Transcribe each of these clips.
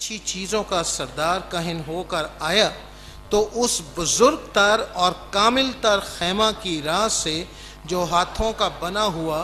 अच्छी चीज़ों का सरदार काहिन होकर आया तो उस बुजुर्ग तर और कामिल तर खैमा की राह से जो हाथों का बना हुआ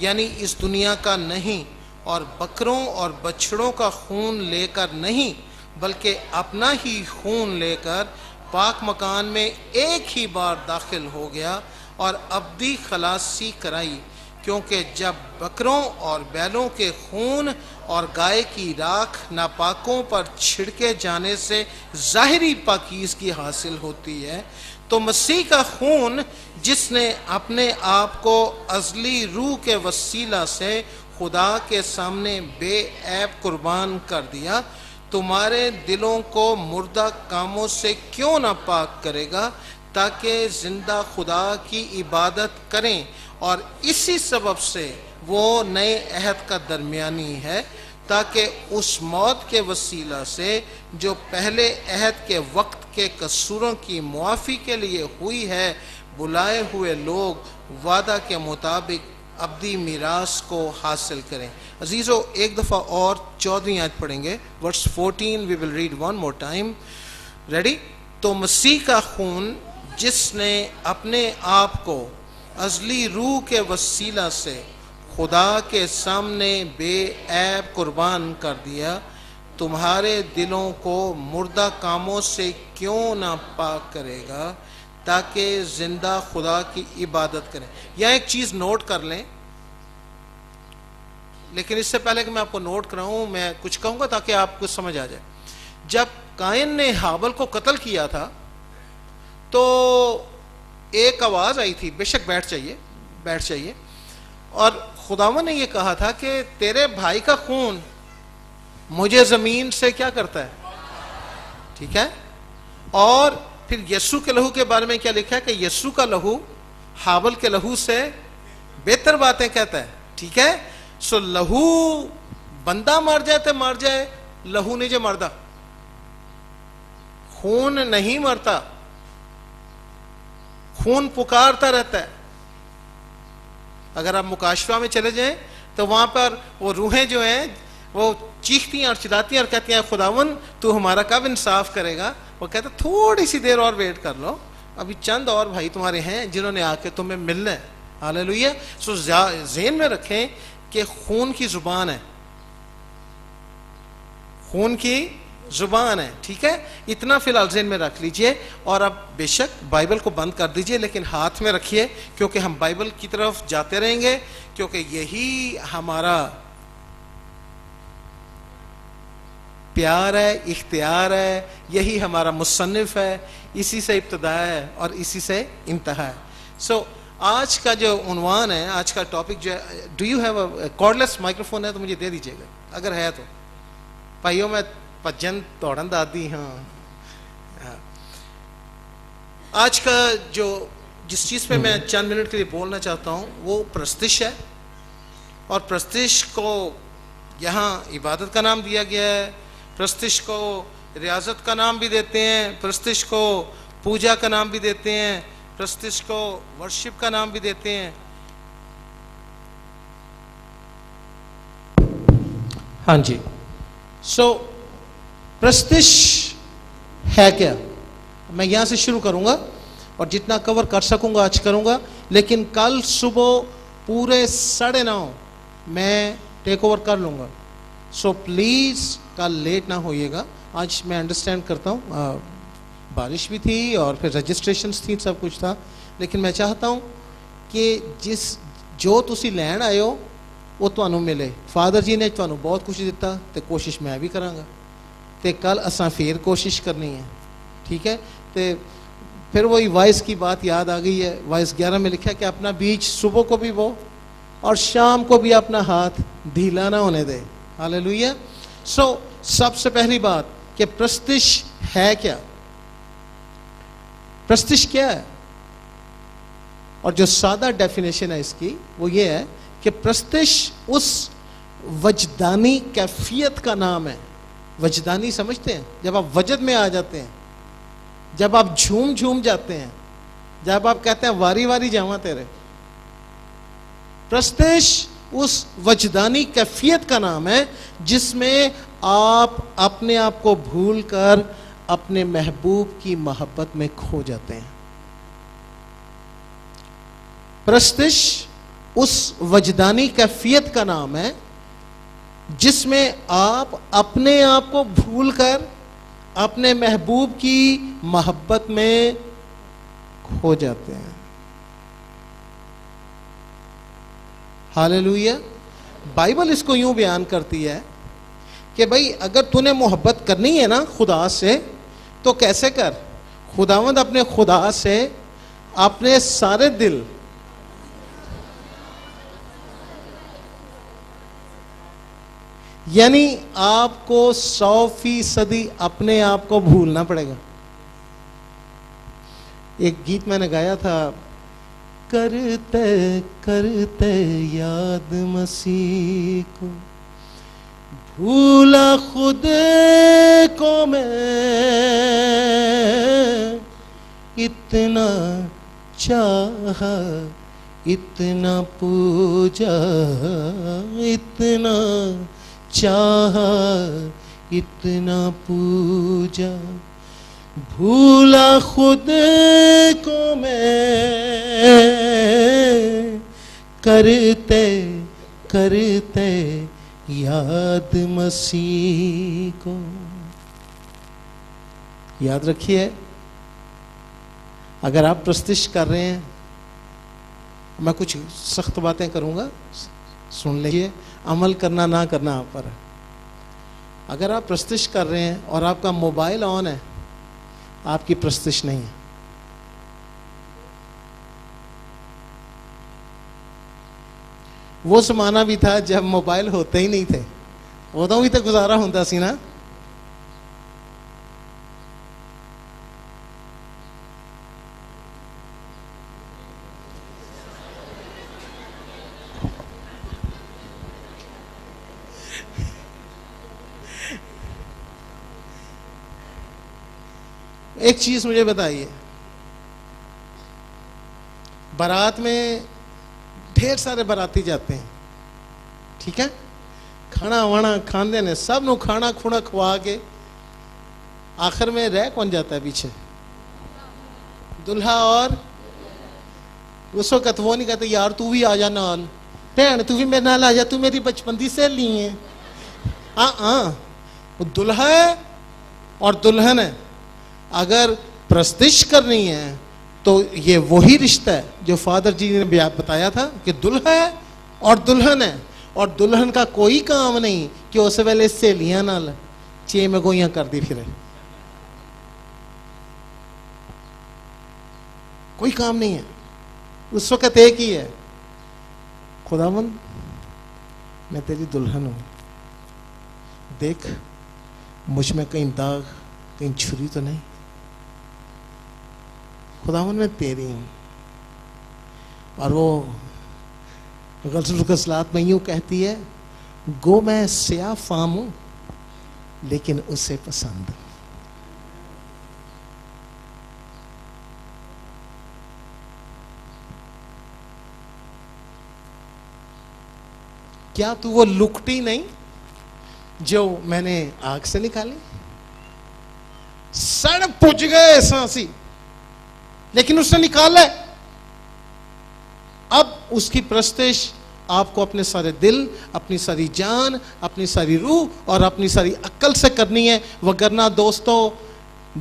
यानी इस दुनिया का नहीं और बकरों और बछड़ों का खून लेकर नहीं बल्कि अपना ही खून लेकर पाक मकान में एक ही बार दाखिल हो गया और अब्दी खलासी कराई, क्योंकि जब बकरों और बैलों के खून और गाय की राख नापाकों पर छिड़के जाने से ज़ाहिरी पाकीज़गी हासिल होती है, तो मसीह का खून जिसने अपने आप को अज़ली रूह के वसीला से खुदा के सामने बेऐब कुर्बान कर दिया, तुम्हारे दिलों को मुर्दा कामों से क्यों ना पाक करेगा, ताकि जिंदा खुदा की इबादत करें। और इसी सबब से वो नए अहद का दरमियानी है, ताकि उस मौत के वसीला से जो पहले अहद के वक्त के कसूरों की मुआफ़ी के लिए हुई है, बुलाए हुए लोग वादा के मुताबिक अब्दी मीरास को हासिल करें। अजीज़ों, एक दफ़ा और 14वीं आयत पढ़ेंगे, verse 14, we will read one more time. Ready? तो मसीह का खून जिसने अपने आप को अज़ली रूह के वसीला से खुदा के सामने बेऐब कुर्बान कर दिया, तुम्हारे दिलों को मुर्दा कामों से क्यों ना पाक करेगा, ताकि जिंदा खुदा की इबादत करें। यह एक चीज़ नोट कर लें, लेकिन इससे पहले कि मैं आपको नोट कराऊं, मैं कुछ कहूँगा ताकि आपको समझ आ जाए। जब कायन ने हाबल को कत्ल किया था तो एक आवाज़ आई थी, बेशक बैठ जाइए, और खुदावन ने यह कहा था कि तेरे भाई का खून मुझे ज़मीन से क्या करता है, ठीक है। और फिर यस्सु के लहू के बारे में क्या लिखा है कि यस्सु का लहू हाबल के लहू से बेहतर बातें कहता है, ठीक है। सो लहू बंदा मर जाए तो मर जाए, लहू नहीं जो मरदा, खून नहीं मरता, खून पुकारता रहता है। अगर आप मुकाशफा में चले जाएं तो वहां पर वो रूहें जो हैं वो चीखती हैं और चिल्लाती हैं और कहती हैं, खुदावन तू हमारा कब इंसाफ करेगा। वो कहते थोड़ी सी देर और वेट कर लो, अभी चंद और भाई तुम्हारे हैं जिन्होंने आके तुम्हें मिलना है। हालेलुया। सो ज़हन में रखें कि खून की जुबान है, खून की जुबान है, ठीक है। इतना फिलहाल ज़हन में रख लीजिए। और अब बेशक बाइबल को बंद कर दीजिए, लेकिन हाथ में रखिए, क्योंकि हम बाइबल की तरफ जाते रहेंगे, क्योंकि यही हमारा प्यार है, इख्तियार है, यही हमारा मुसन्निफ है, इसी से इब्तदा है और इसी से इंतहा है। सो आज का जो उन्वान है, आज का टॉपिक जो है, do you have a cordless microphone है तो मुझे दे दीजिएगा, अगर है तो। भाइयों, मैं भजन दौड़न दादी, हाँ। आज का जो जिस चीज़ पे मैं चंद मिनट के लिए बोलना चाहता हूँ वो प्रस्तिश है। और प्रस्तिश को यहाँ इबादत का नाम दिया गया है, प्रस्तिश को रियाजत का नाम भी देते हैं, प्रस्तिश को पूजा का नाम भी देते हैं, प्रस्तिश को वर्शिप का नाम भी देते हैं। हाँ जी। सो प्रस्तिश है क्या, मैं यहां से शुरू करूंगा और जितना कवर कर सकूंगा आज करूंगा, लेकिन कल सुबह पूरे 9:30 मैं टेक ओवर कर लूंगा। सो प्लीज कल लेट ना होइएगा। आज मैं अंडरस्टैंड करता हूँ बारिश भी थी और फिर रजिस्ट्रेशंस थी, सब कुछ था, लेकिन मैं चाहता हूँ कि जो तुसी लैन आए हो वो तुहानू मिले। फादर जी ने तुहानू बहुत कुछ दिता तो कोशिश मैं भी करांगा, तो कल असां फिर कोशिश करनी है, ठीक है। तो फिर वही वाइस की बात याद आ गई है, वाइस 11 में लिखा है कि अपना बीज सुबह को भी बो और शाम को भी अपना हाथ ढीला ना होने दे। हालेलुया। सो सबसे पहली बात कि प्रस्तिश है क्या, प्रस्तिश क्या है। और जो सादा डेफिनेशन है इसकी वो ये है कि प्रस्तिश उस वजदानी कैफियत का नाम है। वजदानी समझते हैं, जब आप वजद में आ जाते हैं, जब आप झूम झूम जाते हैं, जब आप कहते हैं वारी वारी जावा तेरे। प्रस्तिश उस वजदानी कैफियत का नाम है जिसमें आप अपने आप को भूलकर अपने महबूब की मोहब्बत में खो जाते हैं। प्रस्तिश उस वजदानी कैफियत का नाम है जिसमें आप अपने आप को भूलकर अपने महबूब की मोहब्बत में खो जाते हैं। हालेलुया। बाइबल इसको यूं बयान करती है कि भाई अगर तूने मोहब्बत करनी है ना खुदा से, तो कैसे कर। खुदावंद अपने खुदा से अपने सारे दिल, यानी आपको 100% अपने आप को भूलना पड़ेगा। एक गीत मैंने गाया था, करते करते याद मसीह को, भूला खुद को मैं, इतना चाहा इतना पूजा, इतना चाहा इतना पूजा, भूला खुद को मैं, करते करते याद मसीह को। याद रखिए, अगर आप प्रस्तिश कर रहे हैं, मैं कुछ सख्त बातें करूंगा, सुन लीजिए, अमल करना ना करना आप पर है। अगर आप प्रस्तिश कर रहे हैं और आपका मोबाइल ऑन है, आपकी प्रस्तिश नहीं है। वो जमाना भी था जब मोबाइल होते ही नहीं थे, उदों भी तो गुजारा होता सी ना। एक चीज मुझे बताइए, बारात में ढेर सारे बाराती जाते हैं, ठीक है, खाना वाना खाते ने, सब नु खाना खुना खुआ के आखिर में रह कौन जाता है पीछे? दुल्हा। और उस वक्त वो नहीं कहते यार तू भी आ जा नाल, भैन तू भी मेरे नाल आ जा, तू मेरी बचपन की सहेली है। हाँ, वो दुल्हा है और दुल्हन है। अगर प्रस्तिश करनी है तो ये वही रिश्ता है जो फादर जी ने बताया था कि दुल्हा है और दुल्हन है, और दुल्हन का कोई काम नहीं कि उस वेले सहेलियां नाल चे मगोइयां कर दी फिरे, कोई काम नहीं है। उस वक्त एक ही है, खुदावंद मैं तेरी दुल्हन हूं, देख मुझ में कहीं दाग, कहीं छुरी तो नहीं, खुदावन मैं तेरी हूं। और वो गज़लात में यूं कहती है, गो मैं स्याह फाम हूं लेकिन उसे पसंद हूं। क्या तू वो लुकटी नहीं जो मैंने आग से निकाली? सड़ पुज गए सांसी, लेकिन उसने निकाला है। अब उसकी प्रस्तिश आपको अपने सारे दिल, अपनी सारी जान, अपनी सारी रूह और अपनी सारी अक्ल से करनी है। वगरना दोस्तों,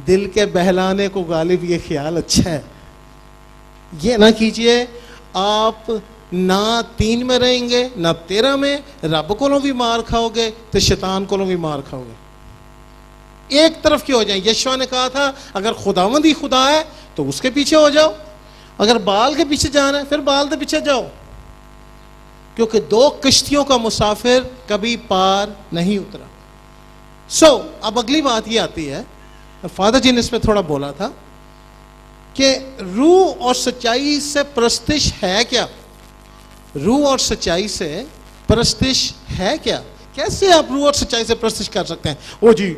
दिल के बहलाने को गालिब ये ख्याल अच्छा है, ये ना कीजिए। आप ना 3 में रहेंगे ना 13 में, रब को भी मार खाओगे तो शैतान को भी मार खाओगे। एक तरफ क्यों हो जाए? यशवा ने कहा था अगर खुदावंद ही खुदा है तो उसके पीछे हो जाओ, अगर बाल के पीछे जाना है फिर बाल के पीछे जाओ, क्योंकि 2 किश्तियों का मुसाफिर कभी पार नहीं उतरा। अब अगली बात ये आती है, फादर जी ने इस पर थोड़ा बोला था कि रूह और सच्चाई से प्रस्तिश है क्या? रूह और सच्चाई से प्रस्तिश है क्या? कैसे आप रूह और सच्चाई से प्रस्तिश कर सकते हैं? ओ जी,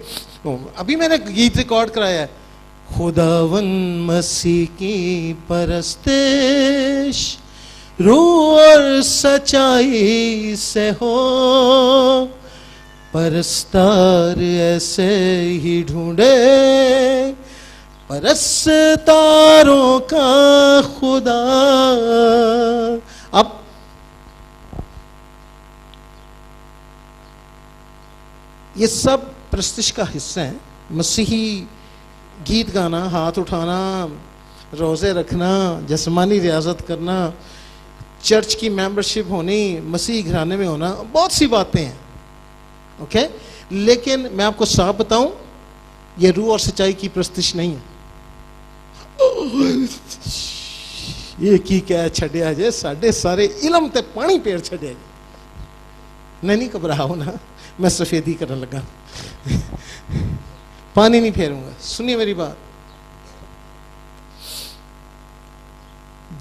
अभी मैंने गीत रिकॉर्ड कराया है, खुदावन मसीह की परस्तिश रूह और सच्चाई से हो, परस्तार ऐसे ही ढूंढे परस्तारों का खुदा। अब ये सब प्रस्तिश का हिस्सा है। मसीही गीत गाना, हाथ उठाना, रोज़े रखना, जिस्मानी रियाजत करना, चर्च की मेंबरशिप होनी, मसीही घराने में होना, बहुत सी बातें हैं, ओके। लेकिन मैं आपको साफ बताऊं, ये रूह और सच्चाई की प्रस्तिश नहीं है। ये की क्या छड़िया जे साढ़े सारे इलम ते पानी पेड़ छड़िया। नहीं घबराओ ना, मैं सफेदी करने लगा, पानी नहीं फेरूंगा। सुनिए मेरी बात,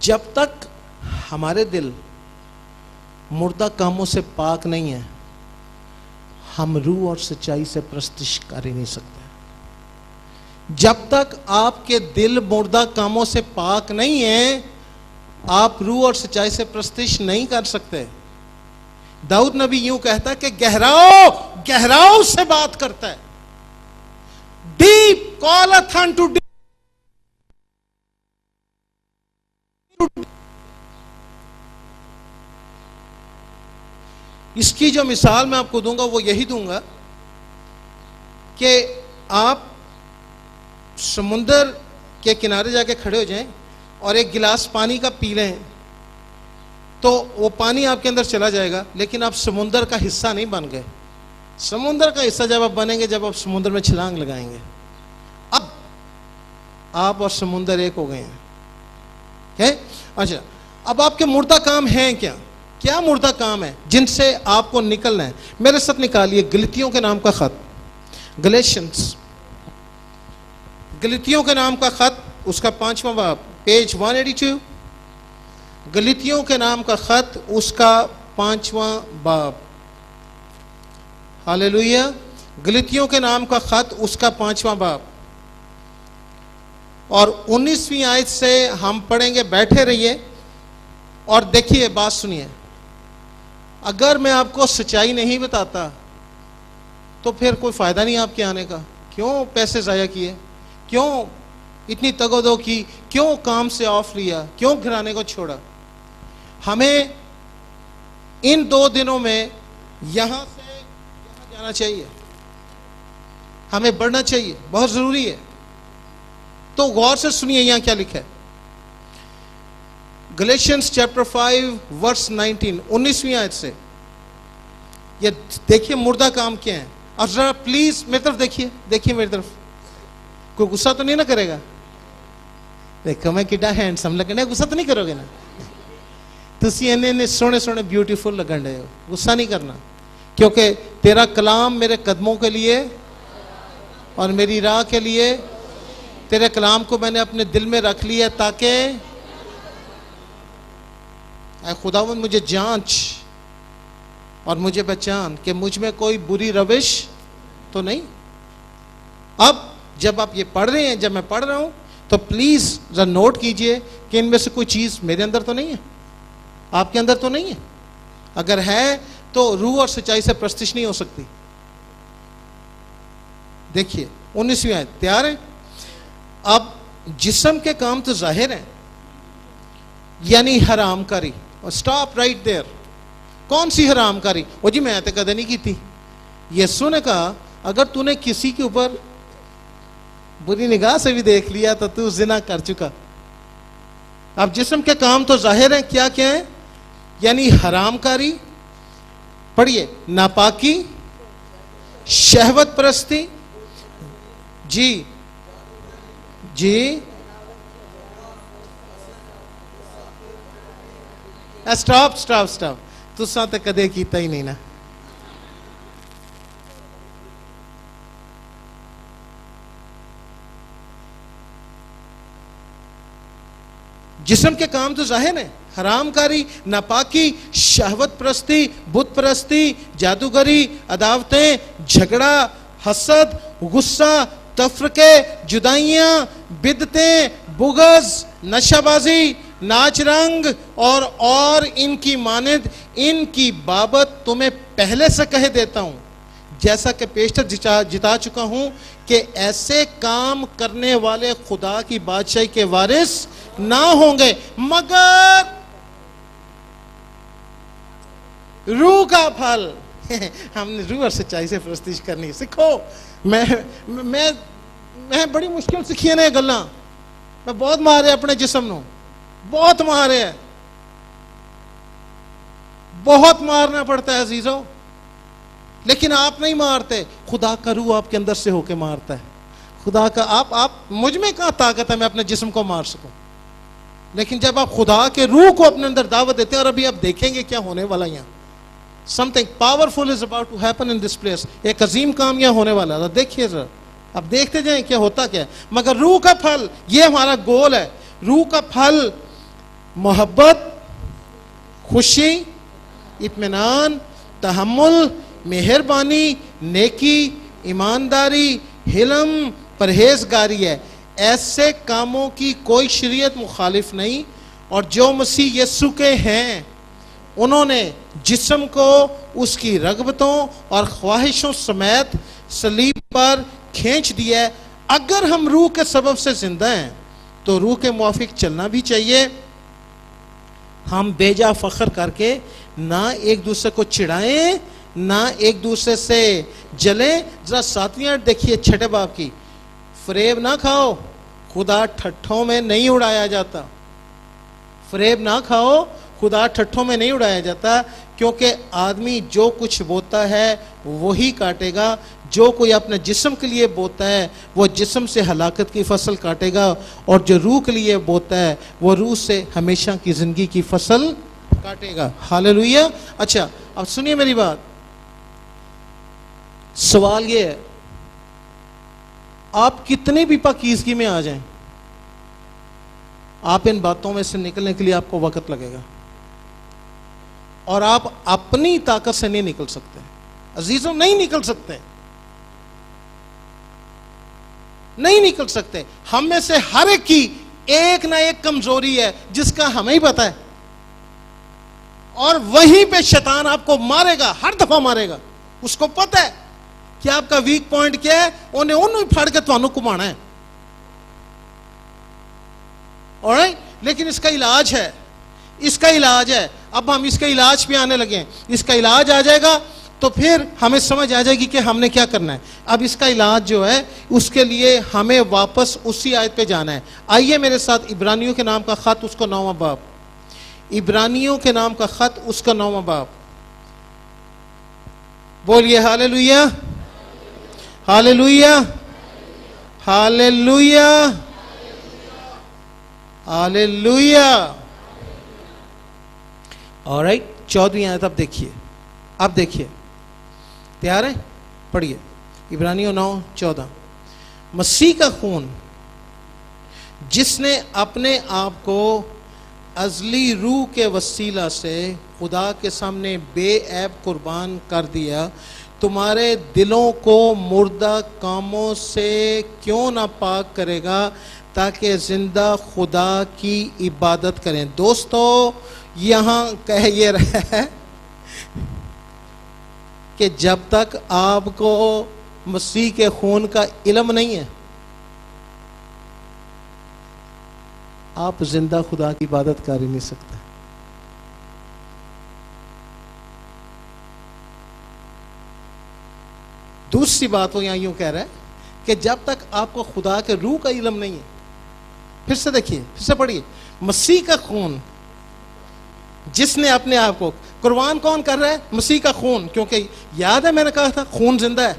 जब तक हमारे दिल मुर्दा कामों से पाक नहीं है, हम रूह और सच्चाई से प्रस्तिश कर ही नहीं सकते। जब तक आपके दिल मुर्दा कामों से पाक नहीं है, आप रूह और सच्चाई से प्रस्तिश नहीं कर सकते। दाऊद नबी यूं कहता है कि गहराओ गहराओ से बात करता है। Deep calleth unto deep. इसकी जो मिसाल मैं आपको दूंगा वो यही दूंगा कि आप समुंदर के किनारे जाके खड़े हो जाएं और एक गिलास पानी का पी लें, तो वो पानी आपके अंदर चला जाएगा, लेकिन आप समुंदर का हिस्सा नहीं बन गए। समुंदर का हिस्सा जब आप बनेंगे, जब आप समुंदर में छलांग लगाएंगे। अब आप और समुंदर एक हो गए हैं, है? अच्छा, अब आपके मुर्दा काम हैं क्या? क्या मुर्दा काम है जिनसे आपको निकलना है? मेरे साथ निकालिए गलतियों के नाम का खत, गलेशियंस, गलतियों के नाम का खत, उसका 5वां बाब, पेज 182। गलतियों के नाम का खत, उसका 5वां बाब। हालेलुया। गलतियों के नाम का खत, उसका 5वां बाब और 19वीं आयत से हम पढ़ेंगे। बैठे रहिए और देखिए, बात सुनिए। अगर मैं आपको सच्चाई नहीं बताता तो फिर कोई फायदा नहीं आपके आने का। क्यों पैसे जाया किए, क्यों इतनी तगोदो की, क्यों काम से ऑफ लिया, क्यों घराने को छोड़ा? हमें इन 2 दिनों में यहां से यहां जाना चाहिए, हमें बढ़ना चाहिए, बहुत जरूरी है। तो गौर से सुनिए यहां क्या लिखा है। गलेशियंस चैप्टर 5 वर्स 19, 19वीं आयत से। ये देखिए मुर्दा काम क्या है। और जरा प्लीज मेरी तरफ देखिए, देखिए मेरी तरफ। कोई गुस्सा तो नहीं ना करेगा? देखो मैं कितना हैंडसम लगने, गुस्सा तो नहीं करोगे ना? तुसी इन्ने सोने सोने ब्यूटीफुल लगन रहे हो, गुस्सा नहीं करना, क्योंकि तेरा कलाम मेरे कदमों के लिए और मेरी राह के लिए। तेरे कलाम को मैंने अपने दिल में रख लिया ताकि ऐ खुदावंद मुझे जांच और मुझे पहचान कि मुझ में कोई बुरी रविश तो नहीं। अब जब आप ये पढ़ रहे हैं, जब मैं पढ़ रहा हूं, तो प्लीज जरा नोट कीजिए कि इनमें से कोई चीज मेरे अंदर तो नहीं है, आपके अंदर तो नहीं है। अगर है तो रूह और सच्चाई से प्रस्तिश नहीं हो सकती। देखिए 19वीं आयत, तैयार है? अब जिस्म के काम तो जाहिर हैं, यानी हरामकारी। और स्टॉप राइट देयर। कौन सी हरामकारी? वो जी मैं तो कदे नहीं की थी। यीशु ने कहा अगर तूने किसी के ऊपर बुरी निगाह से भी देख लिया तो तू जिना कर चुका। अब जिस्म के काम तो जाहिर हैं, क्या क्या है? यानी हरामकारी, पढ़िए, नापाकी, शहवत परस्ती, जी जी, स्टॉप स्टॉप स्टॉप। तुसा तो कदे कीता ही नहीं ना। जिस्म के काम तो जाहिर है, हरामकारी, नापाकी, शहवत परस्ती, बुत परस्ती, जादूगरी, अदावतें, झगड़ा, हसद, गुस्सा, तफरके, जुदाइयां, बिदतें, बुगज, नशाबाजी, नाच रंग और इनकी मानद। इनकी बाबत तुम्हें पहले से कह देता हूं, जैसा कि पेशतर जिता चुका हूं कि ऐसे काम करने वाले खुदा की बादशाही के वारिस ना होंगे मगर रूह का फल। हमने रूह और सच्चाई से प्रस्तुत करनी सीखो। मैं बड़ी मुश्किल सीखी है ना गल्ला। मैं बहुत मारे अपने जिस्म नो, बहुत मारे है, बहुत मारना पड़ता है अजीजों। लेकिन आप नहीं मारते, खुदा का रूह आपके अंदर से होके मारता है। खुदा का आप मुझ में कहाँ ताकत है मैं अपने जिस्म को मार सकूं। लेकिन जब आप खुदा के रूह को अपने अंदर दावत देते हैं, और अभी आप देखेंगे क्या होने वाला यहाँ, something powerful is about to happen in this place. एक अजीम काम यहाँ होने वाला है। देखिए जरा, अब देखते जाएं क्या होता क्या है। मगर रूह का फल, ये हमारा गोल है। रूह का फल मोहब्बत, खुशी, इत्मीनान, तहम्मुल, मेहरबानी, नेकी, ईमानदारी, हिलम, परहेजगारी है। ऐसे कामों की कोई शरीयत मुखालिफ नहीं। और जो मसीह यीशु के हैं उन्होंने जिस्म को उसकी रगबतों और ख्वाहिशों समेत सलीब पर खींच दिया है। अगर हम रूह के सबब से जिंदा हैं तो रूह के मुआफिक चलना भी चाहिए। हम बेजा फख्र करके ना एक दूसरे को चिढ़ाएं, ना एक दूसरे से जलें। जरा 7वीं आयत देखिए 6 बाब की। फरेब ना खाओ, खुदा ठट्ठों में नहीं उड़ाया जाता। फरेब ना खाओ, खुदा ठट्ठों में नहीं उड़ाया जाता। क्योंकि आदमी जो कुछ बोता है वही काटेगा। जो कोई अपने जिस्म के लिए बोता है वो जिस्म से हलाकत की फसल काटेगा, और जो रूह के लिए बोता है वो रूह से हमेशा की जिंदगी की फसल काटेगा। हालेलुया। अच्छा, अब सुनिए मेरी बात। सवाल ये है, आप कितने भी पाकीज़गी में आ जाएं, आप इन बातों में से निकलने के लिए आपको वक्त लगेगा, और आप अपनी ताकत से नहीं निकल सकते अजीजों, नहीं निकल सकते, नहीं निकल सकते। हम में से हर एक की एक ना एक कमजोरी है जिसका हमें ही पता है, और वहीं पे शैतान आपको मारेगा, हर दफा मारेगा। उसको पता है कि आपका वीक पॉइंट क्या है, उन्हें उन्हें फाड़ के ਤੁਹਾਨੂੰ घुमाना है। ऑलराइट, लेकिन इसका इलाज है, इसका इलाज है। अब हम इसका इलाज पे आने लगे हैं। इसका इलाज आ जाएगा तो फिर हमें समझ आ जाएगी कि हमने क्या करना है। अब इसका इलाज जो है उसके लिए हमें वापस उसी आयत पे जाना है। आइए मेरे साथ इब्रानियों के नाम का खत, उसका 9वां बाब। इब्रानियों के नाम का खत, उसका 9वां बाब। बोलिए hallelujah, hallelujah, hallelujah, hallelujah. Alright, 14वीं आयत अब देखिए। अब देखिए, तैयार है? पढ़िए इब्रानियों 9:14। मसीह का खून जिसने अपने आप को अजली रूह के वसीला से खुदा के सामने बेऐब कुर्बान कर दिया, तुम्हारे दिलों को मुर्दा कामों से क्यों ना पाक करेगा, ताकि जिंदा खुदा की इबादत करें। दोस्तों, यहां कह ये रहा है कि जब तक आपको मसीह के खून का इल्म नहीं है, आप जिंदा खुदा की इबादत कर ही नहीं सकते। दूसरी बात वो यहां यूं कह रहा है कि जब तक आपको खुदा के रूह का इल्म नहीं है। फिर से देखिए, फिर से पढ़िए। मसीह का खून जिसने अपने आप को, कुर्बान कौन कर रहा है? मसीह का खून। क्योंकि याद है मैंने कहा था खून जिंदा है,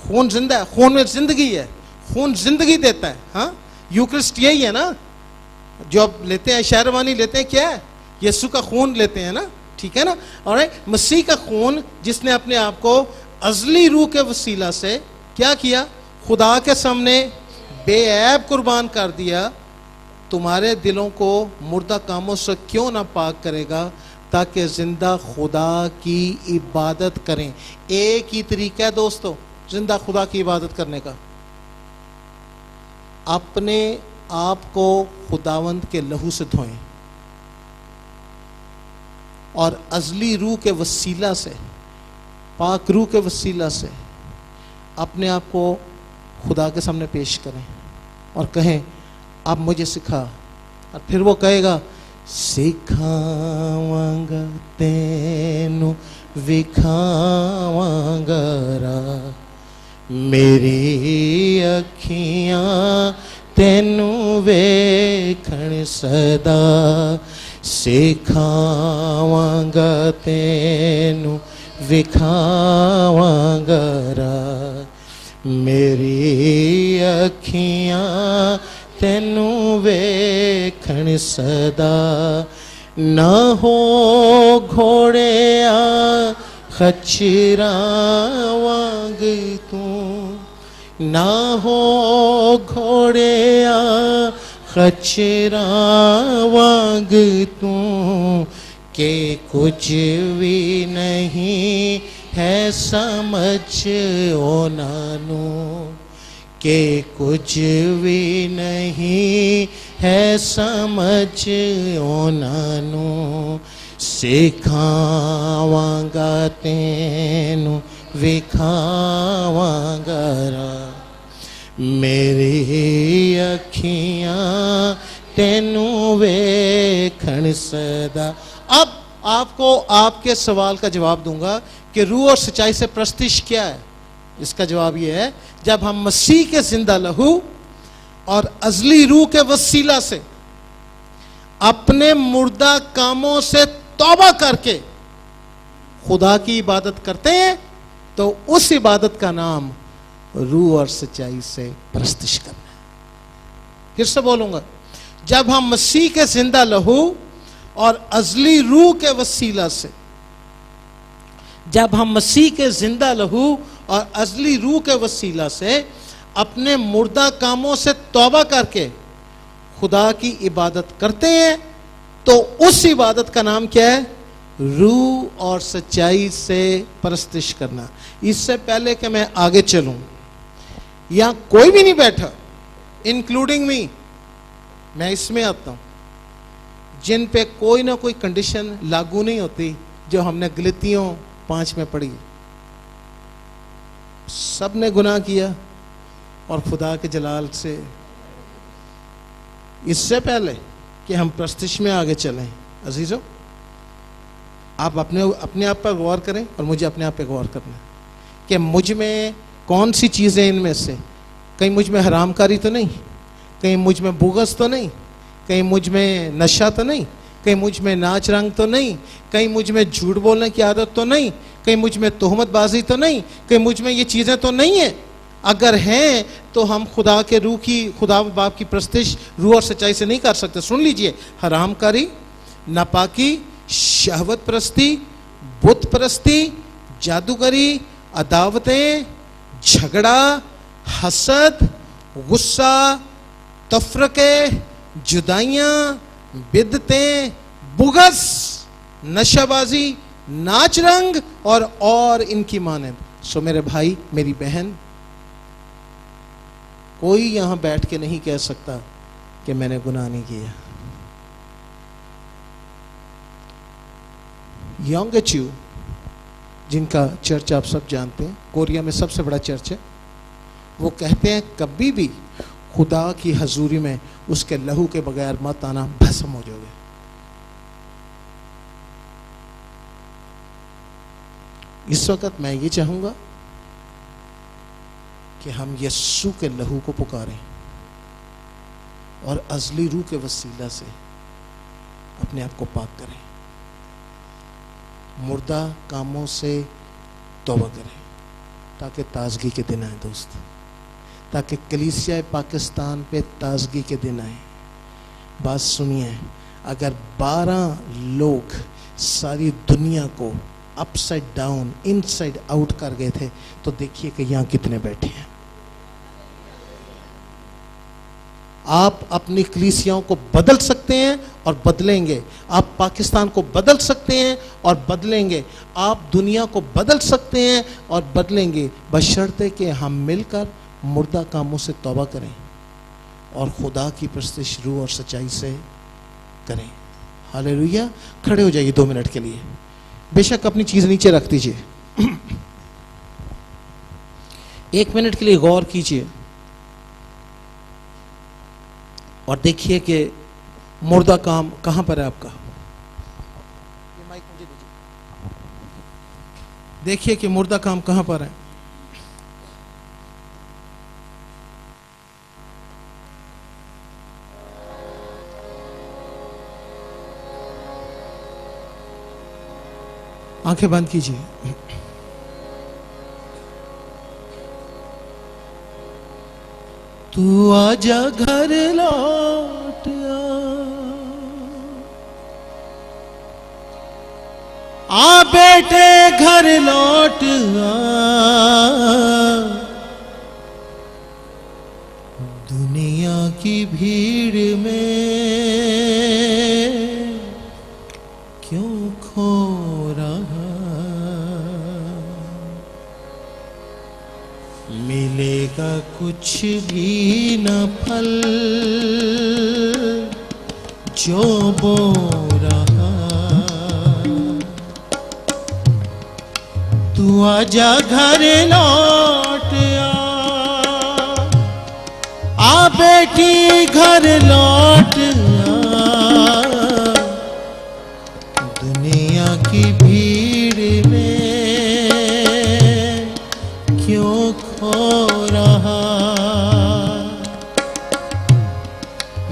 खून जिंदा है, खून में जिंदगी है, खून जिंदगी देता है। हाँ, यूक्रिस्ट यही है ना, जो अब लेते हैं शहरवानी लेते हैं, क्या है? यीशु का खून लेते हैं ना, ठीक है ना। और मसीह का खून जिसने अपने आप को अजली रूह के वसीला से क्या किया? खुदा के सामने बेऐब कुर्बान कर दिया, तुम्हारे दिलों को मुर्दा कामों से क्यों ना पाक करेगा, ताकि जिंदा खुदा की इबादत करें। एक ही तरीका है दोस्तों जिंदा खुदा की इबादत करने का, अपने आप को खुदावंद के लहू से धोएं और अजली रूह के वसीला से, पाक रूह के वसीला से अपने आप को खुदा के सामने पेश करें और कहें आप मुझे सिखा, और फिर वो कहेगा सिखावांगा तेनू विखावांगा राह, मेरी अखियां तेनू वेखण सदा, सिखावांगा तेनू विखावांगा राह, मेरी अखियां तेनू वेखण सदा, ना हो घोड़िया खच्चरां वांग तू, ना हो घोड़िया खच्चरां वांग तू, के कुछ भी नहीं है समझ ओनानू, के कुछ भी नहीं है समझ ओनानू, सिखावांगा तेनू विखावांगा राह, मेरी अखियां तेनू वेखण सदा। अब आपको आपके सवाल का जवाब दूंगा कि रूह और सच्चाई से प्रस्तिश क्या है। इसका जवाब यह है, जब हम मसीह के जिंदा लहू और अजली रूह के वसीला से अपने मुर्दा कामों से तौबा करके खुदा की इबादत करते हैं, तो उस इबादत का नाम रूह और सच्चाई से प्रस्तिश करना है। फिर से बोलूंगा, जब हम मसीह के जिंदा लहू और अजली रूह के वसीला से, जब हम मसीह के जिंदा लहू और अजली रूह के वसीला से अपने मुर्दा कामों से तौबा करके खुदा की इबादत करते हैं, तो उस इबादत का नाम क्या है? रूह और सच्चाई से परस्तिश करना। इससे पहले कि मैं आगे चलूं, यहां कोई भी नहीं बैठा इंक्लूडिंग मी, मैं इसमें आता हूं, जिन पे कोई ना कोई कंडीशन लागू नहीं होती जो हमने गलतियों 5 में पढ़ी। सब ने गुनाह किया और खुदा के जलाल से। इससे पहले कि हम प्रस्तिश में आगे चलें, अजीजों, आप अपने आप पर गौर करें और मुझे अपने आप पे गौर करना है कि मुझ में कौन सी चीज़ें, इनमें से कहीं मुझ में हरामकारी तो नहीं, कहीं मुझ में बुग़्ज़ तो नहीं, कहीं मुझ में नशा तो नहीं, कहीं मुझ में नाच रंग तो नहीं, कहीं मुझ में झूठ बोलने की आदत तो नहीं, कहीं मुझ में तोहमतबाजी तो नहीं, कहीं मुझ में ये चीज़ें तो नहीं है। अगर हैं तो हम खुदा के रूह की, खुदा बाप की प्रस्तिश रूह और सच्चाई से नहीं कर सकते। सुन लीजिए, हरामकारी, नापाकी, शहवत परस्ती, बुत परस्ती, जादूगरी, अदावतें, झगड़ा, हसद, गुस्सा, तफरके, जुदाइयाँ, बिदतें, बुग़्ज़, नशाबाजी, नाच रंग और इनकी मानंद। सो मेरे भाई, मेरी बहन, कोई यहां बैठ के नहीं कह सकता कि मैंने गुनाह नहीं किया। यंग एचयू, जिनका चर्च आप सब जानते हैं, कोरिया में सबसे बड़ा चर्च है, वो कहते हैं कभी भी खुदा की हजूरी में उसके लहू के बगैर मत आना, भस्म हो जाओगे। इस वक्त मैं ये चाहूंगा कि हम यीशु के लहू को पुकारें और अजली रूह के वसीला से अपने आप को पाक करें, मुर्दा कामों से तौबा करें, ताकि ताजगी के दिन आए दोस्त, ताकि कलीसिया पाकिस्तान पे ताजगी के दिन आए। बात सुनिए, अगर 12 लोग सारी दुनिया को अपसाइड डाउन, इनसाइड आउट कर गए थे, तो देखिए कि यहां कितने बैठे हैं। आप अपनी कलीसियाओं को बदल सकते हैं और बदलेंगे। आप पाकिस्तान को बदल सकते हैं और बदलेंगे। आप दुनिया को बदल सकते हैं और बदलेंगे, बशर्ते कि हम मिलकर मुर्दा कामों से तौबा करें और खुदा की प्रस्तिश रूह और सच्चाई से करें। हालेलुया। खड़े हो जाइए 2 मिनट के लिए, बेशक अपनी चीज नीचे रख दीजिए। एक मिनट के लिए गौर कीजिए और देखिए कि मुर्दा काम कहां पर है आपका। ये माइक मुझे दीजिए। देखिए कि मुर्दा काम कहां पर है। आंखें बंद कीजिए। तू आजा घर लौट आ बेटे घर लौट आ, दुनिया की भीड़ में क्यों खो रहा, मिलेगा कुछ भी न फल जो बो रहा। तू आजा घर लौट आ बेटी घर लौट आ, दुनिया की भीड़ में क्यों खो रहा।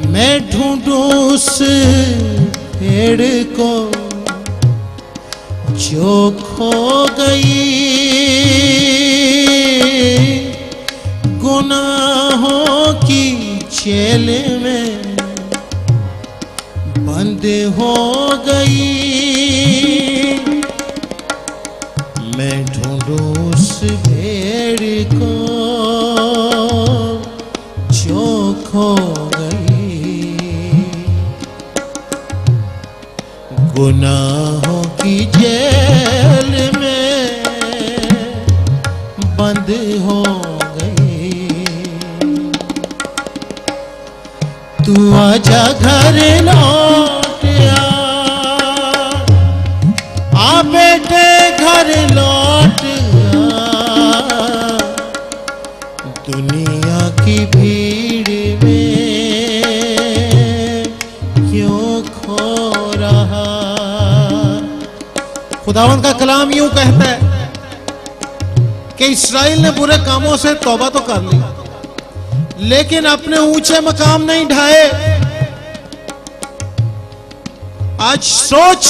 मैं ढूंढूं उस पेड़ को जो खो गई, गुनाहों की जेल में बंद हो गई। मैं ढूंढूं उस भेड़ को जो खो गई, गुनाहों की जेल में बंद हो गई। तू आजा घर लौट आ बेटे घर लौट आ, दुनिया की भीड़ में क्यों खो रहा। खुदावंद का कलाम यूं कहता है कि इस्राएल ने बुरे कामों से तौबा तो कर ली, लेकिन अपने ऊंचे मकाम नहीं ढाए। आज सोच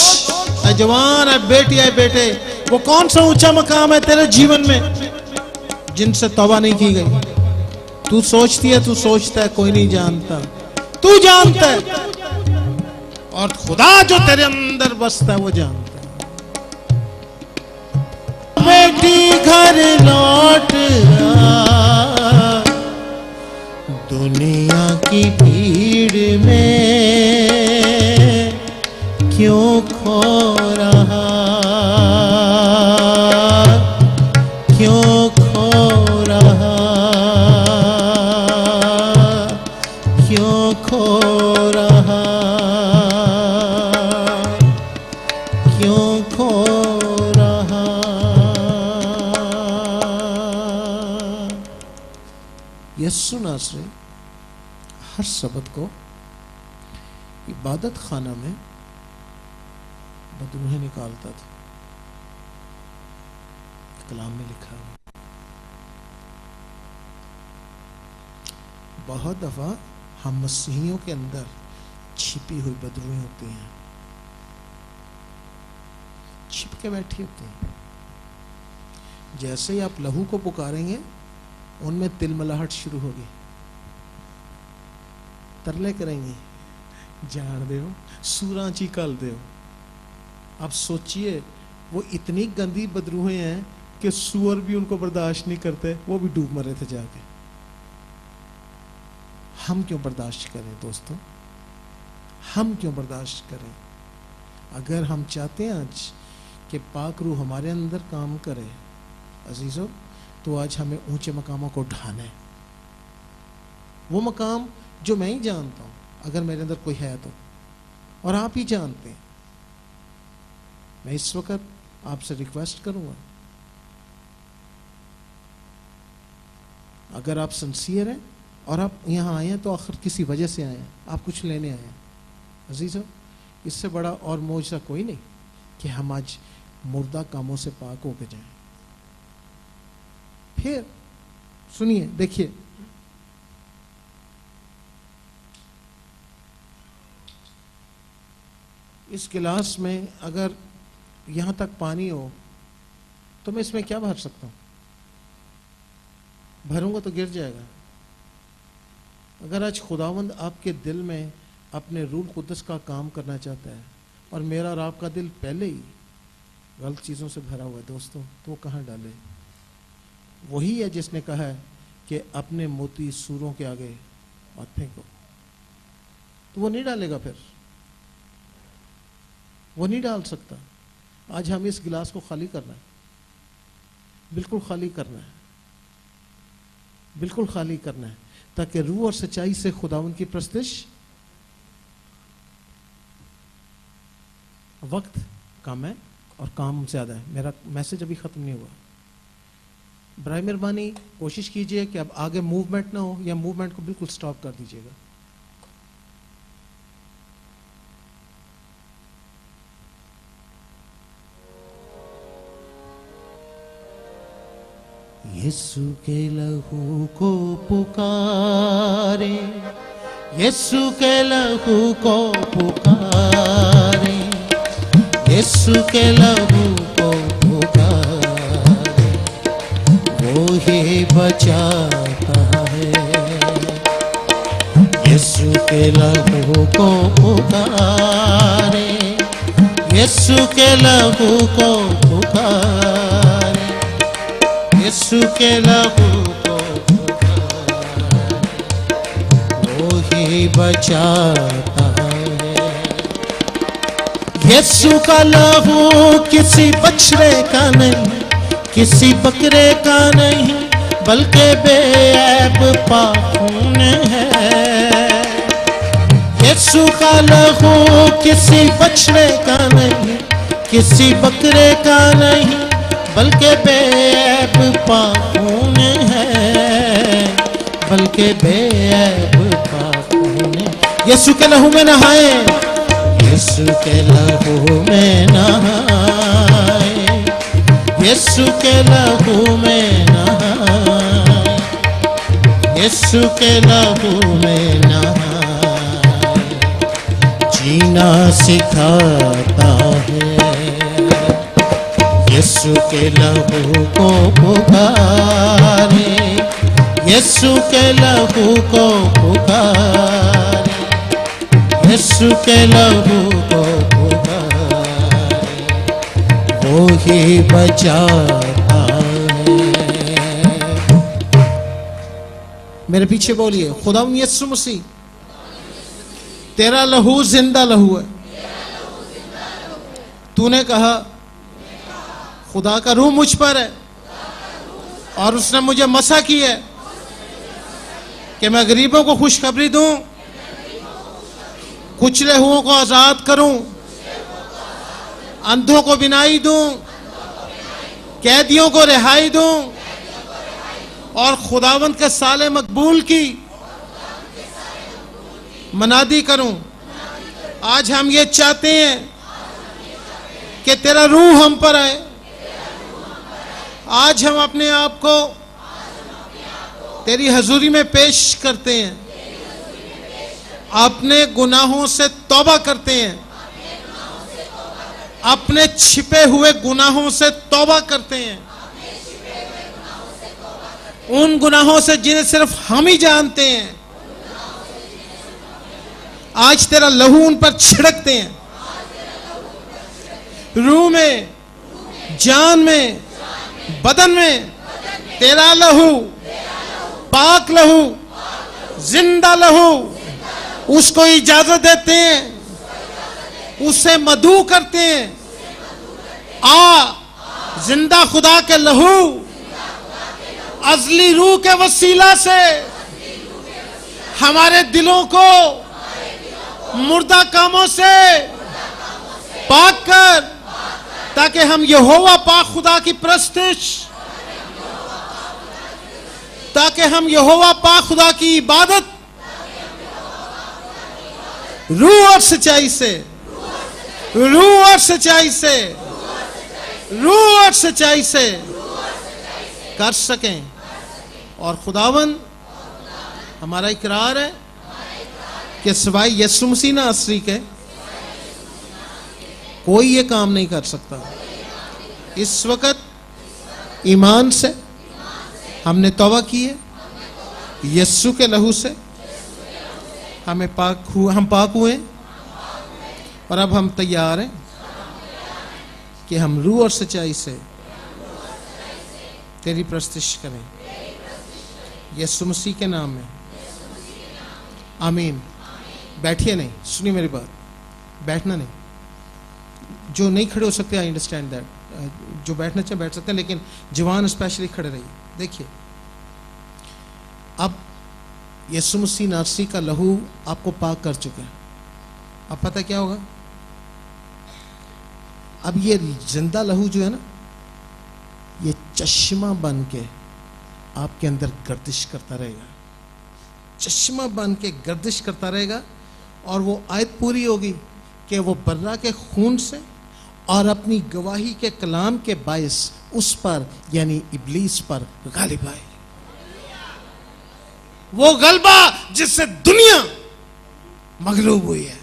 ऐ जवान, ऐ बेटी, ऐ बेटे, वो कौन सा ऊंचा मकाम है तेरे जीवन में जिनसे तौबा नहीं की गई। तू सोचती है, तू सोचता है, कोई नहीं जानता, तू जानता है, और खुदा जो तेरे अंदर बसता है वो जानता है। बेटी घर लौट आ, दुनिया की भीड़ में क्यों खो रहा, क्यों खो रहा, क्यों खो रहा, क्यों खो रहा। यीशु नासरी हर सबत को इबादत खाना में बदरूहें निकालता था। कलाम में लिखा है। बहुत दफा हम मसीहियों के अंदर छिपी हुई बदरूहें होती हैं, छिप के बैठी होती हैं। जैसे ही आप लहू को पुकारेंगे उनमें तिलमलाहट शुरू होगी, तरले करेंगे, जान दो, सूरा चिकल दो। आप सोचिए वो इतनी गंदी बदरूहें हैं कि सूअर भी उनको बर्दाश्त नहीं करते, वो भी डूब मरे थे जाके। हम क्यों बर्दाश्त करें दोस्तों, हम क्यों बर्दाश्त करें। अगर हम चाहते हैं आज कि पाक रूह हमारे अंदर काम करे अजीजों, तो आज हमें ऊंचे मकामों को ढाना है। वो मकाम जो मैं ही जानता हूं, अगर मेरे अंदर कोई है तो, और आप ही जानते हैं। मैं इस वक्त आपसे रिक्वेस्ट करूंगा अगर आप सिंसियर हैं और आप यहाँ आए हैं तो आखिर किसी वजह से आए हैं, आप कुछ लेने आए हैं। अजीज़ों, इससे बड़ा और मौजज़ा कोई नहीं कि हम आज मुर्दा कामों से पाक होकर जाएं। फिर सुनिए, देखिए, इस गिलास में अगर यहाँ तक पानी हो तो मैं इसमें क्या भर सकता हूँ? भरूंगा तो गिर जाएगा। अगर आज खुदावंद आपके दिल में अपने रूह कुद्दस का काम करना चाहता है और मेरा और आपका दिल पहले ही गलत चीज़ों से भरा हुआ है दोस्तों, तो वो कहाँ डाले? वही है जिसने कहा है कि अपने मोती सूरों के आगे मत फेंको। तो वो नहीं डालेगा, फिर वो नहीं डाल सकता। आज हमें इस गिलास को खाली करना है, बिल्कुल खाली करना है, बिल्कुल खाली करना है, ताकि रूह और सच्चाई से खुदावंद की प्रस्तिश। वक्त कम है और काम ज़्यादा है। मेरा मैसेज अभी ख़त्म नहीं हुआ। बराए मेहरबानी कोशिश कीजिए कि अब आगे मूवमेंट ना हो, या मूवमेंट को बिल्कुल स्टॉप कर दीजिएगा। यीशु के लहू को पुकारे, यीशु के लहू को पुकारे, यीशु के लहू को पुकारे, वो ही बचाता है। यीशु के लहू को पुकारे, यीशु के लहू को पुकारे, यीशु के लहू को पुकारे, वो ही बचाता है। यीशु का लहू किसी बछड़े का नहीं, किसी बकरे का नहीं, बल्कि बेऐब पाक खून है। यीशु का लहू किसी बछड़े का नहीं, किसी बकरे का नहीं, बल्कि बेऐब पाक खून है, बल्कि बेऐब पाक खून है। यीशु के लहू में नहाए, यीशु के लहू में नहाए, यीशु के लहू में नहाए, यीशु के लहू में नहाए, जीना सिखाता है। यीशु के लहू को पुकारे, यीशु के लहू को पुकारे, यीशु के लहू को पुकारे, वो ही बचाता है। मेरे पीछे बोलिए, खुदाम यीशु मसीह, तेरा लहू जिंदा लहू है। तूने कहा खुदा का रूह मुझ पर है और उसने मुझे मसा की है कि मैं गरीबों को खुशखबरी दूं, कुचले हुओं को आजाद करूं, अंधों को बिनाई दूं, कैदियों को रिहाई दूं और खुदावंद के साले मकबूल की मनादी करूं। आज हम ये चाहते हैं कि तेरा रूह हम पर आए। आज हम अपने आप को तेरी हजूरी में पेश करते हैं, अपने गुनाहों से तौबा करते हैं, अपने छिपे हुए गुनाहों से तौबा करते हैं, उन गुनाहों से जिन्हें सिर्फ हम ही जानते हैं। आज तेरा लहू उन पर छिड़कते हैं, रूह में, जान में, बदन में। तेरा लहू, पाक लहू, जिंदा लहू, उसको इजाजत देते हैं, उससे मधु करते हैं। आ जिंदा खुदा के लहू अजली रूह के वसीला से हमारे दिलों को मुर्दा कामों से पाक कर, ताकि हम यहोवा पाक खुदा की प्रस्तिश, ताकि हम यहोवा पाक खुदा की इबादत रूह और सच्चाई से, रूह और सच्चाई से, रूह और सच्चाई से कर सकें। और खुदावन हमारा इकरार है कि सिवाय यीशु मसीह नासरी के कोई ये काम नहीं कर सकता। इस वक्त ईमान से हमने तौबा की है, यीशु के लहू से हम पाक हुए और अब हम तैयार हैं कि हम रूह और सच्चाई से तेरी प्रस्तुति करें, यीशु मसीह के नाम में, आमीन। बैठिए नहीं, सुनिए मेरी बात, बैठना नहीं। जो नहीं खड़े हो सकते, आई अंडरस्टैंड दैट, जो बैठना चाहे बैठ सकते हैं, लेकिन जवान स्पेशली खड़े रहिए। देखिए, अब यीशु मसीह नासरी का लहू आपको पाक कर चुका है। अब पता क्या होगा? अब ये जिंदा लहू जो है ना, ये चश्मा बन के आपके अंदर गर्दिश करता रहेगा, चश्मा बन के गर्दिश करता रहेगा। और वो आयत पूरी होगी कि वो बर्रा के खून से और अपनी गवाही के कलाम के बायस उस पर यानी इब्लीस पर गालिब आए। वो गलबा जिससे दुनिया मगलूब हुई है,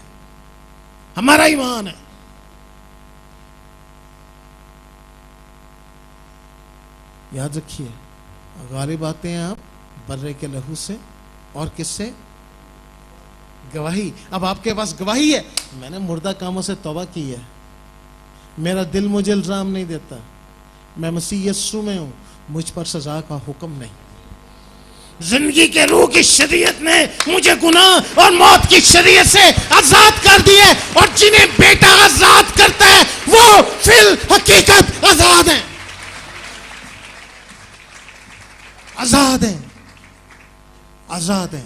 हमारा ईमान है। याद रखिए, गालिब आते हैं आप बर्रे के लहू से और किससे? गवाही। अब आपके पास गवाही है, मैंने मुर्दा कामों से तौबा की है, मेरा दिल मुझे इल्जाम नहीं देता, मैं मसीह यीशु में हूं, मुझ पर सजा का हुक्म नहीं। जिंदगी के रूह की शरीयत ने मुझे गुनाह और मौत की शरीयत से आजाद कर दिए, और जिन्हें बेटा आजाद करता है वो फिल हकीकत आजाद है, आजाद है, आजाद है।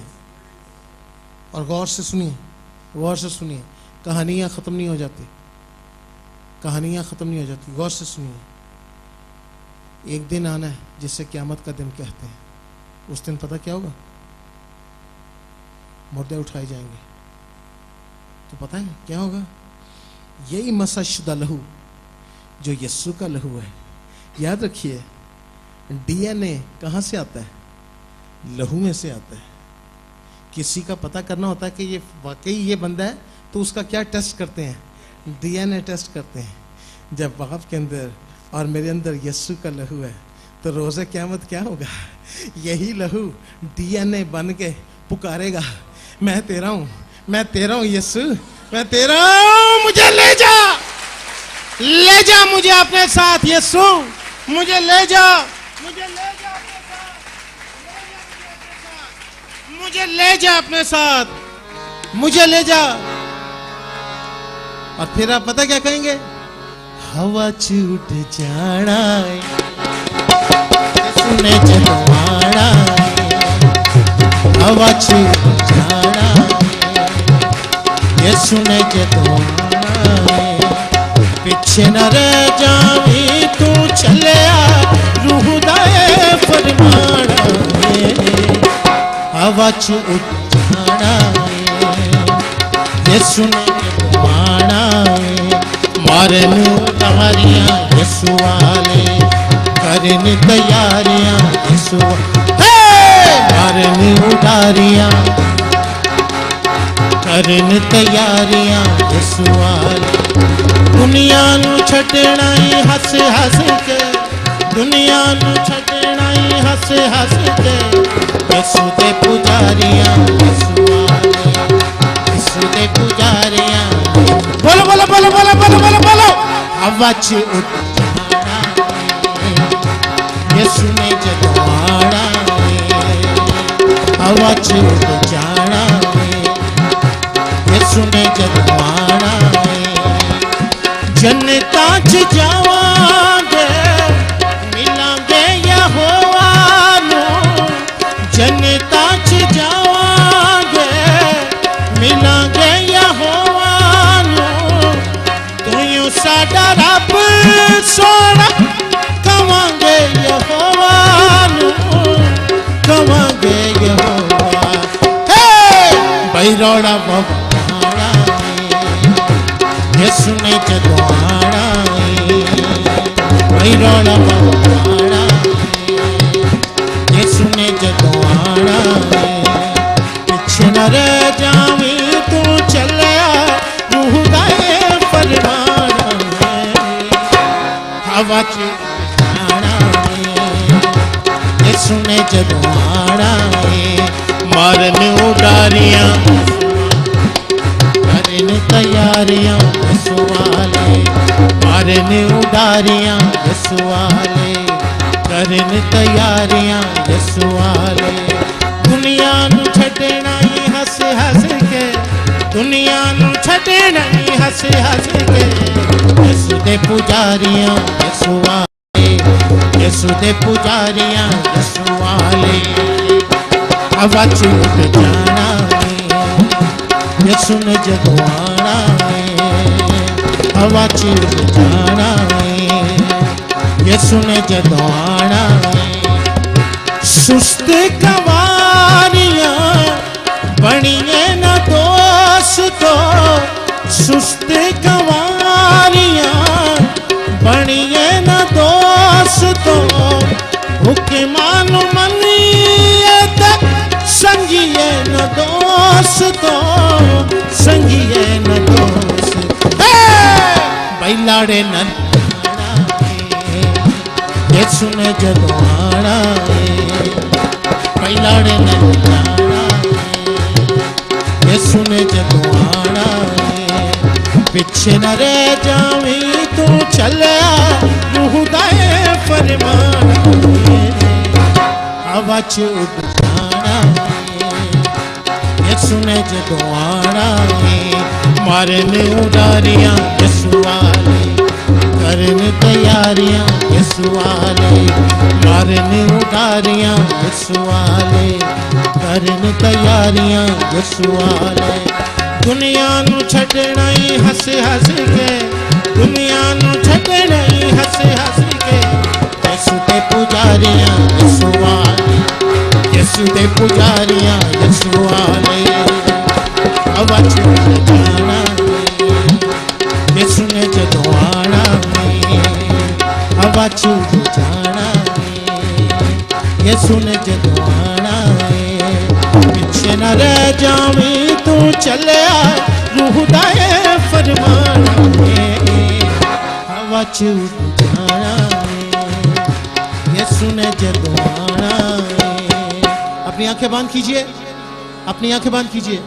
और गौर से सुनिए, गौर से सुनिए, कहानियां खत्म नहीं हो जाती, कहानियां खत्म नहीं हो जाती। गौर से सुनिए, एक दिन आना है जिसे क़यामत का दिन कहते हैं। उस दिन पता क्या होगा? मुर्दे उठाए जाएंगे। तो पता है क्या होगा? यही मसशुदा लहू जो यीशु का लहू है। याद रखिए, डीएनए कहां से आता है? लहू में से आता है। किसी का पता करना होता है कि ये वाकई ये बंदा है, तो उसका क्या टेस्ट करते हैं? डीएनए टेस्ट करते हैं। जब बाप के अंदर और मेरे अंदर यीशु का लहू है, तो रोज़े क़यामत क्या होगा? यही लहू डीएनए बन के पुकारेगा, मैं तेरा हूं, मैं तेरा हूं यीशु, मैं तेरा हूं, मुझे ले जा, ले जा मुझे अपने साथ यीशु, मुझे ले जा, मुझे ले जा अपने साथ, मुझे ले जा अपने साथ, मुझे ले जा। और फिर आप पता क्या कहेंगे? हवा छूट जाना सुने जलवाना, हवा छूट जाना ये सुने जलवाना, पीछे न रह जावी तू चले रूह दाए फरमाना, हवा छूट जाना ये सुने जलवाना, मारे तारियां यीशु वाले करन तैयारियां यीशु, मारे उतारियां करन तैयारियां यीशु वाले, दुनिया नू छड़ना ही हस हस के, दुनिया नू छड़ना ही हस हस के, यीशु दे पुजारियां यीशु वाले, यीशु दे पुजारियां, बोलो बोलो बोलो बोलो बोलो बोलो बोलो, हवा च उठाना यीशु ने जगवाना, हवा च उठ जाना यीशु ने जगवाना, जन्नता च जावांगे मिलांगे यहोवा नू, जन्नता च जावांगे मिलांगे यहोवा नू, तू साडा रब सोना, कवांगे यहोवा नू, रौला ववाड़ा यसु ने जदों आना भाई रौला ववाड़ा यसु ने जदों आना पिछे न रह जावी तू चलिया रूह दा फरमाना हवा च आना यसु ने जदों आना मारन उडारियां करन तैयारियां यसु वाले मारन उडारियां यसु वाले करन तैयारियां यसु वाले दुनिया नू छड्डना ही हस हस के दुनिया नू छड्डना ही हस हस के यसु दे पुजारियां यसु वाले यसु दे पुजारियां यसु वाले हवा च उड़ जाना यसु ने जदों आना हवा च उड़ जाना यसु ने जदों आना सुस्त कवारियां बनिए न दोस्तों सुस्त कवारियां बनिए न दोस्तों हुक्मान मनिए तक संगिए न दोस्तों संगिए न दोस्त बैलाड़े न यसु ने जदों आना बैलाड़े न यसु ने जदों आना पिछे न रह जावी तू चलिया रूह दा फरमाना हवा च उड़ जाना यसु ने जदों आना मारन उडारियां यसु वाले करन तैयारियां यसु वाले मारन उडारियां यसु वाले करन तैयारियां यसु वाले दुनिया नू छड्डना ही हस हस के दुनिया नू छड्डना ही हस हस के यसु दे पुजारियां यसु वाले यसु दे पुजारियां यसु वाले हवा च उड़ जाना यसु ने जदों आना हवा च उड़ जाना यसु ने जदों आना पिछे न रह जावी तू चलिया रूह दा फरमाना हवा च उड़ जाना यसु ने जदों आना अपनी आंखें बंद कीजिए अपनी आंखें बंद कीजिए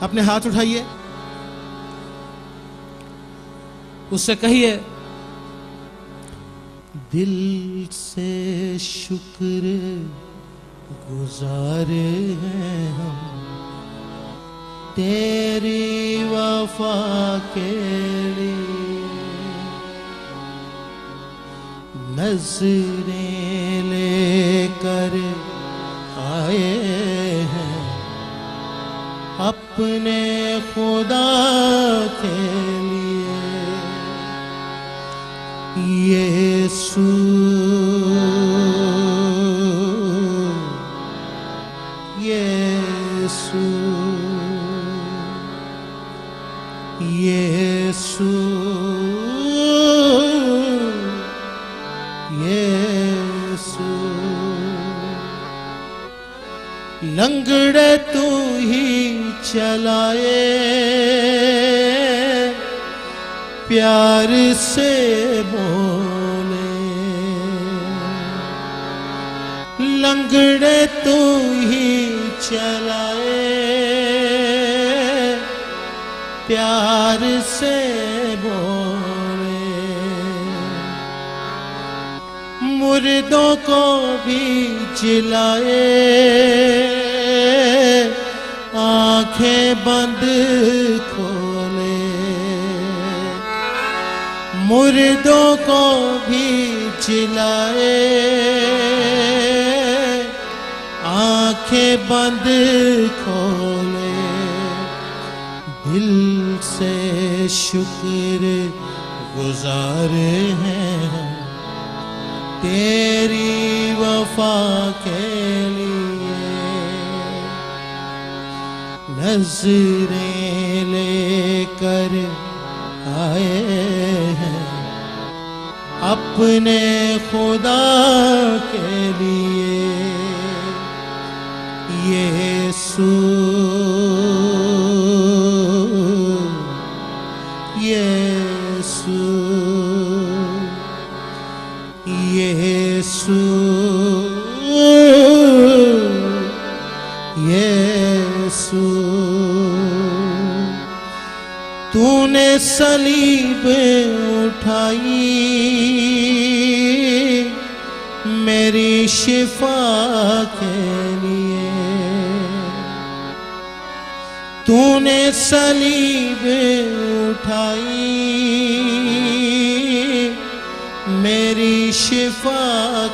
अपने हाथ उठाइए उससे कहिए दिल से शुक्र गुजार हैं हम तेरी वफा के लिए नजरें लेकर आए हैं अपने खुदा के लिए यीशु यीशु यीशु यीशु लंगड़े तू ही चलाए प्यार से बोले लंगड़े तू ही चलाए प्यार से बोले मुर्दों को भी जिलाए आंखें बंद खोले मुर्दों को भी जिलाए आंखें बंद खोले दिल से शुक्र गुजार हैं हम तेरी वफा के लिए नजरें लेकर आए हैं अपने खुदा के लिए। यीशु यीशु यीशु यीशु, तूने सलीब उठाई मेरी शिफा के लिए। तूने सलीब उठाई मेरी शिफा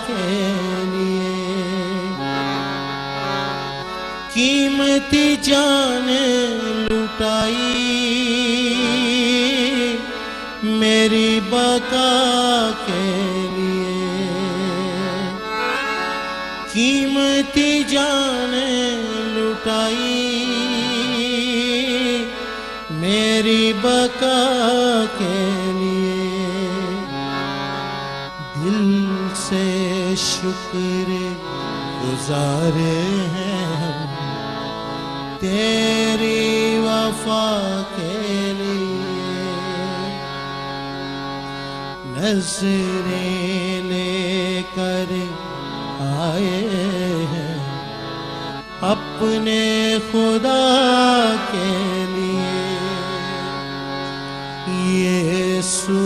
के लिए। कीमती जान लुटाई मेरी बका के लिए। कीमती जान लुटाई मेरी बका के लिए। दिल से शुक्र गुजारे हैं हम तेरी वफा के लिए। नजरें लेकर आए हैं अपने खुदा के लिए। यीशु